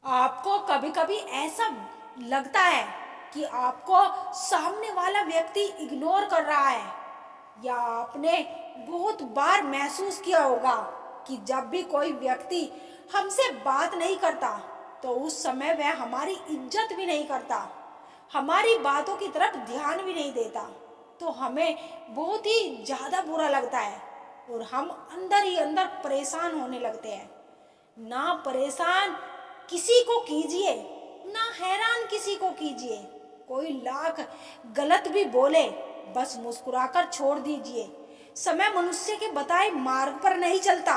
आपको कभी कभी ऐसा लगता है कि आपको सामने वाला व्यक्ति इग्नोर कर रहा है, या आपने बहुत बार महसूस किया होगा कि जब भी कोई व्यक्ति हमसे बात नहीं करता तो उस समय वह हमारी इज्जत भी नहीं करता, हमारी बातों की तरफ ध्यान भी नहीं देता, तो हमें बहुत ही ज़्यादा बुरा लगता है और हम अंदर ही अंदर परेशान होने लगते हैं। ना परेशान किसी को कीजिए, ना हैरान किसी को कीजिए। कोई लाख गलत भी बोले, बस मुस्कुराकर छोड़ दीजिए। समय मनुष्य के बताए मार्ग पर नहीं चलता,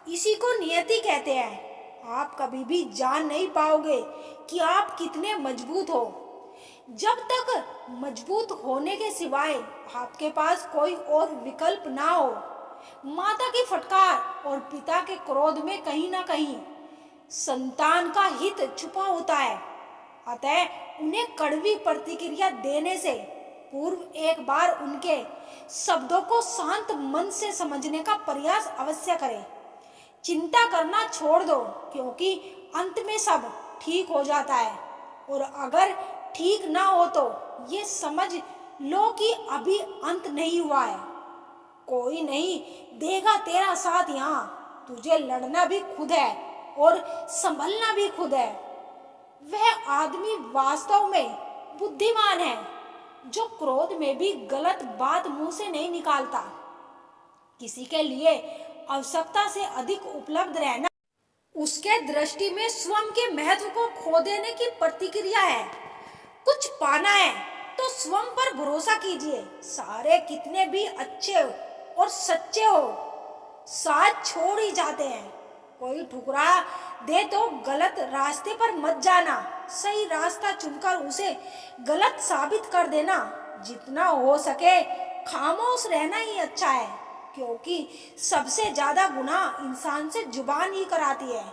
इसी को नियति कहते हैं। आप कभी भी जान नहीं पाओगे कि आप कितने मजबूत हो जब तक मजबूत होने के सिवाय आपके पास कोई और विकल्प ना हो। माता की फटकार और पिता के क्रोध में कहीं ना कहीं संतान का हित छुपा होता है। अतः उन्हें कड़वी प्रतिक्रिया देने से पूर्व एक बार उनके शब्दों को शांत मन से समझने का प्रयास अवश्य करें। चिंता करना छोड़ दो, क्योंकि अंत में सब ठीक हो जाता है। और अगर ठीक ना हो तो ये समझ लो कि अभी अंत नहीं हुआ है। कोई नहीं देगा तेरा साथ यहाँ, तुझे लड़ना भी खुद है और संभलना भी खुद है। वह आदमी वास्तव में बुद्धिमान है जो क्रोध में भी गलत बात मुंह से नहीं निकालता। किसी के लिए आवश्यकता से अधिक उपलब्ध रहना उसके दृष्टि में स्वयं के महत्व को खो देने की प्रतिक्रिया है। कुछ पाना है तो स्वयं पर भरोसा कीजिए। सारे कितने भी अच्छे और सच्चे हो, साथ छोड़ ही जाते हैं। कोई ठुकरा दे तो गलत रास्ते पर मत जाना, सही रास्ता चुनकर उसे गलत साबित कर देना। जितना हो सके खामोश रहना ही अच्छा है, क्योंकि सबसे ज्यादा गुनाह इंसान से जुबान ही कराती है।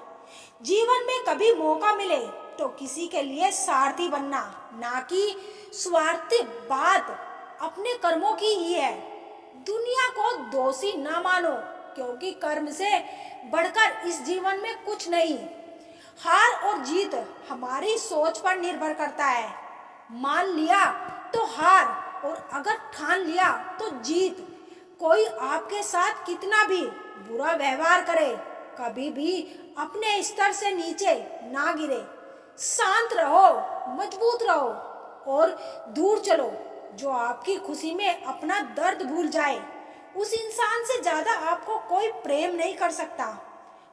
जीवन में कभी मौका मिले तो किसी के लिए सारथी बनना, ना कि स्वार्थी बात अपने कर्मों की ही है। दुनिया को दोषी ना मानो, क्योंकि कर्म से बढ़कर इस जीवन में कुछ नहीं। हार और जीत हमारी सोच पर निर्भर करता है। मान लिया तो हार, और अगर ठान लिया तो जीत। कोई आपके साथ कितना भी बुरा व्यवहार करे, कभी भी अपने स्तर से नीचे ना गिरे। शांत रहो, मजबूत रहो और दूर चलो। जो आपकी खुशी में अपना दर्द भूल जाए, उस इंसान से ज्यादा आपको कोई प्रेम नहीं कर सकता।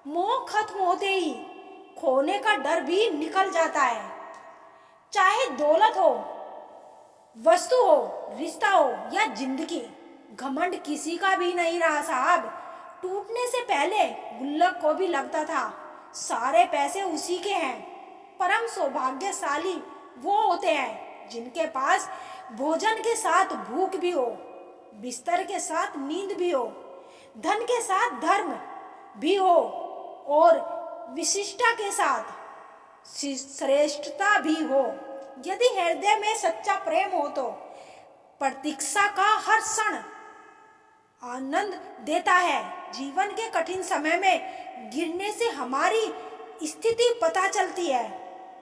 मोह खत्म होते ही खोने का डर भी निकल जाता है। चाहे दौलत हो, वस्तु हो, रिश्ता हो या जिंदगी, घमंड किसी का भी नहीं रहा साहब। टूटने से पहले गुल्लक को भी लगता था सारे पैसे उसी के हैं। परम सौभाग्यशाली वो होते हैं जिनके पास भोजन के साथ भूख भी हो, बिस्तर के साथ नींद भी हो, धन के साथ धर्म भी हो और विशिष्टता के साथ श्रेष्ठता भी हो। यदि हृदय में सच्चा प्रेम हो तो प्रतीक्षा का हर क्षण आनंद देता है। जीवन के कठिन समय में गिरने से हमारी स्थिति पता चलती है,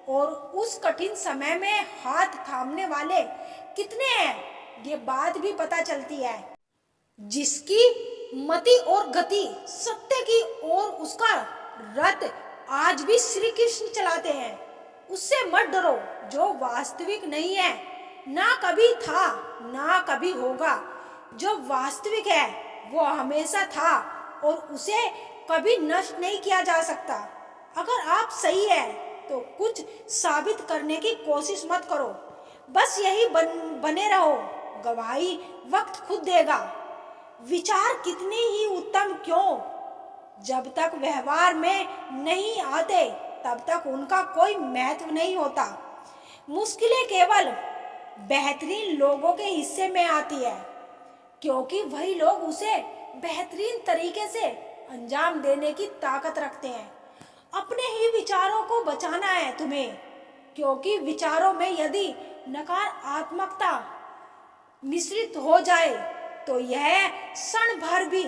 और उस कठिन समय में हाथ थामने वाले कितने हैं ये बात भी पता चलती है। जिसकी मति और गति सत्य की ओर, उसका रथ आज भी श्री कृष्ण चलाते हैं। उससे मत डरो जो वास्तविक नहीं है, ना कभी था ना कभी होगा। जो वास्तविक है वो हमेशा था और उसे कभी नष्ट नहीं किया जा सकता। अगर आप सही है तो कुछ साबित करने की कोशिश मत करो, बस यही बने रहो। गवाही वक्त खुद देगा। विचार कितने ही उत्तम क्यों, जब तक व्यवहार में नहीं आते तब तक उनका कोई महत्व नहीं होता। मुश्किलें केवल बेहतरीन लोगों के हिस्से में आती है, क्योंकि वही लोग उसे बेहतरीन तरीके से अंजाम देने की ताकत रखते हैं। अपने ही विचारों को बचाना है तुम्हें, क्योंकि विचारों में यदि नकारात्मकता मिश्रित हो जाए तो यह क्षण भर भी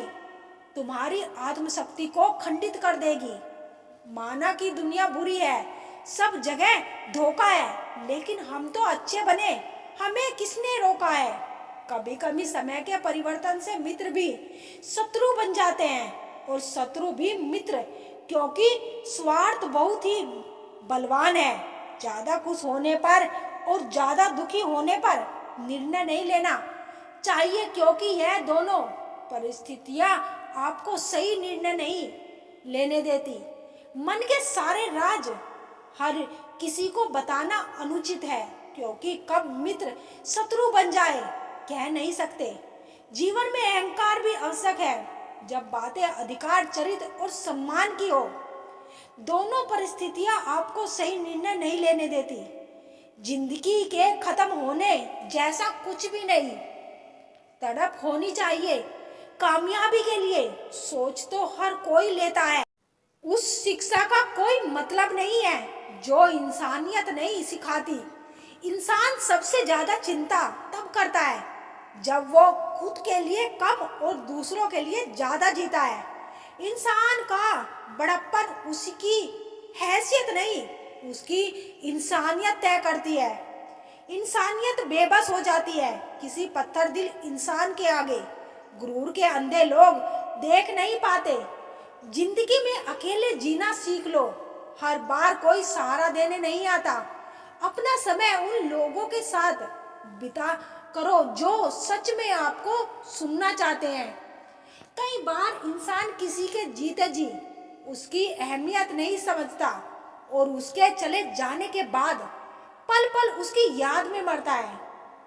तुम्हारी आत्मशक्ति को खंडित कर देगी। माना कि दुनिया बुरी है, सब जगह धोखा है, लेकिन हम तो अच्छे बने, हमें किसने रोका है। कभी कभी समय के परिवर्तन से मित्र भी शत्रु बन जाते हैं और शत्रु भी मित्र, क्योंकि स्वार्थ बहुत ही बलवान है। ज्यादा खुश होने पर और ज्यादा दुखी होने पर निर्णय नहीं लेना चाहिए, क्योंकि यह दोनों परिस्थितियां आपको सही निर्णय नहीं लेने देती। मन के सारे राज हर किसी को बताना अनुचित है, क्योंकि कब मित्र शत्रु बन जाए कह नहीं सकते। जीवन में अहंकार भी आवश्यक है, जब बातें अधिकार, चरित्र और सम्मान की हो। दोनों परिस्थितियां आपको सही निर्णय नहीं लेने देती। जिंदगी के खत्म होने जैसा कुछ भी नहीं। तड़प होनी चाहिए कामयाबी के लिए, सोच तो हर कोई लेता है। उस शिक्षा का कोई मतलब नहीं है जो इंसानियत नहीं सिखाती। इंसान सबसे ज्यादा चिंता तब करता है जब वो खुद के लिए कम और दूसरों के लिए ज्यादा जीता है। इंसान का बड़प्पन उसकी हैसियत नहीं, उसकी इंसानियत तय करती है। इंसानियत बेबस हो जाती है किसी पत्थर दिल इंसान के आगे। गुरूर के अंधे लोग देख नहीं पाते। जिंदगी में अकेले जीना सीख लो, हर बार कोई सहारा देने नहीं आता। अपना समय उन लोगों के साथ बिता करो जो सच में आपको सुनना चाहते हैं। कई बार इंसान किसी के जीते जी उसकी अहमियत नहीं समझता और उसके चले जाने के बाद पल पल उसकी याद में मरता है।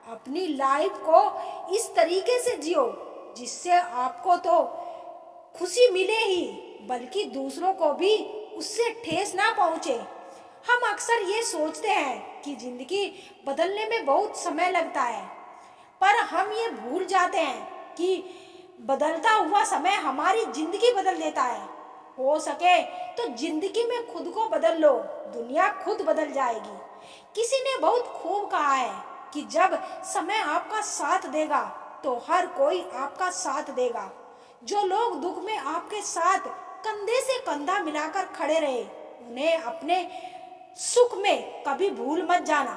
अपनी लाइफ को इस तरीके से जियो जिससे आपको तो खुशी मिले ही, बल्कि दूसरों को भी उससे ठेस ना पहुंचे। हम अक्सर ये सोचते हैं कि जिंदगी बदलने में बहुत समय लगता है, पर हम ये भूल जाते हैं कि बदलता हुआ समय हमारी जिंदगी बदल देता है। हो सके तो जिंदगी में खुद को बदल लो, दुनिया खुद बदल जाएगी। किसी ने बहुत खूब कहा है कि जब समय आपका साथ देगा तो हर कोई आपका साथ देगा। जो लोग दुख में आपके साथ कंधे से कंधा मिलाकर खड़े रहे, उन्हें अपने सुख में कभी भूल मत जाना।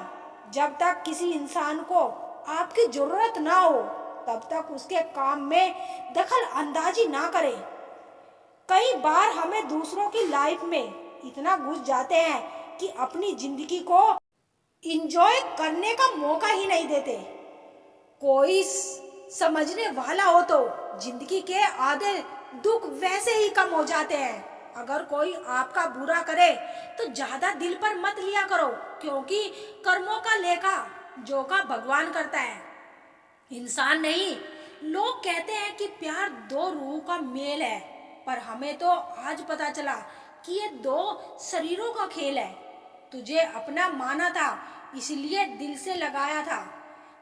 जब तक किसी इंसान को आपकी जरूरत ना हो तब तक उसके काम में दखल अंदाजी ना करें। कई बार हमें दूसरों की लाइफ में इतना घुस जाते हैं कि अपनी जिंदगी को एंजॉय करने का मौका ही नहीं देते। कोई समझने वाला हो तो जिंदगी के आधे दुख वैसे ही कम हो जाते हैं। अगर कोई आपका बुरा करे तो ज्यादा दिल पर मत लिया करो, क्योंकि कर्मों का लेखा जोखा भगवान करता है, इंसान नहीं। लोग कहते हैं कि प्यार दो रूह का मेल है, पर हमें तो आज पता चला कि ये दो शरीरों का खेल है। तुझे अपना माना था इसलिए दिल से लगाया था,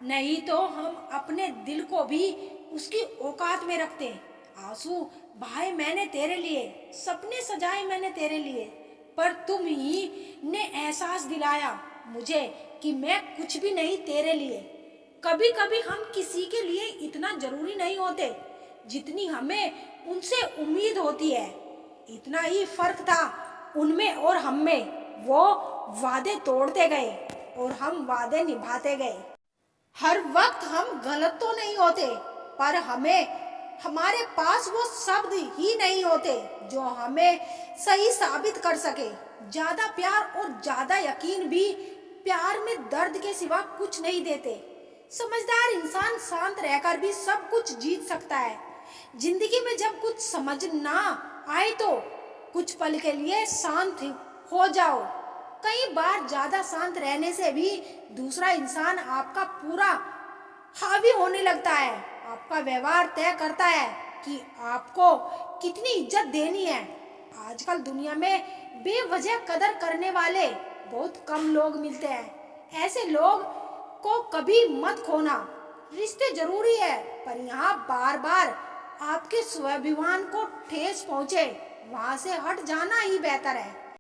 नहीं तो हम अपने दिल को भी उसकी औकात में रखते। आंसू बहाए मैंने तेरे लिए, सपने सजाए मैंने तेरे लिए, पर तुम ही ने एहसास दिलाया मुझे कि मैं कुछ भी नहीं तेरे लिए। कभी कभी हम किसी के लिए इतना जरूरी नहीं होते जितनी हमें उनसे उम्मीद होती है। इतना ही फर्क था उनमें और हम में। वो वादे तोड़ते गए और हम वादे निभाते गए। हर वक्त हम गलत तो नहीं होते, पर हमारे पास वो शब्द ही नहीं होते जो हमें सही साबित कर सके। ज्यादा प्यार और ज्यादा यकीन भी प्यार में दर्द के सिवा कुछ नहीं देते। समझदार इंसान शांत रहकर भी सब कुछ जीत सकता है। जिंदगी में जब कुछ समझ ना आए तो कुछ पल के लिए शांत हो जाओ। कई बार ज्यादा शांत रहने से भी दूसरा इंसान आपका पूरा हावी होने लगता है। आपका व्यवहार तय करता है कि आपको कितनी इज्जत देनी है। आजकल दुनिया में बेवजह कदर करने वाले बहुत कम लोग मिलते हैं। ऐसे लोग को कभी मत खोना। रिश्ते जरूरी है, पर यहाँ बार बार आपके स्वाभिमान को ठेस पहुंचे वहां से हट जाना ही बेहतर है।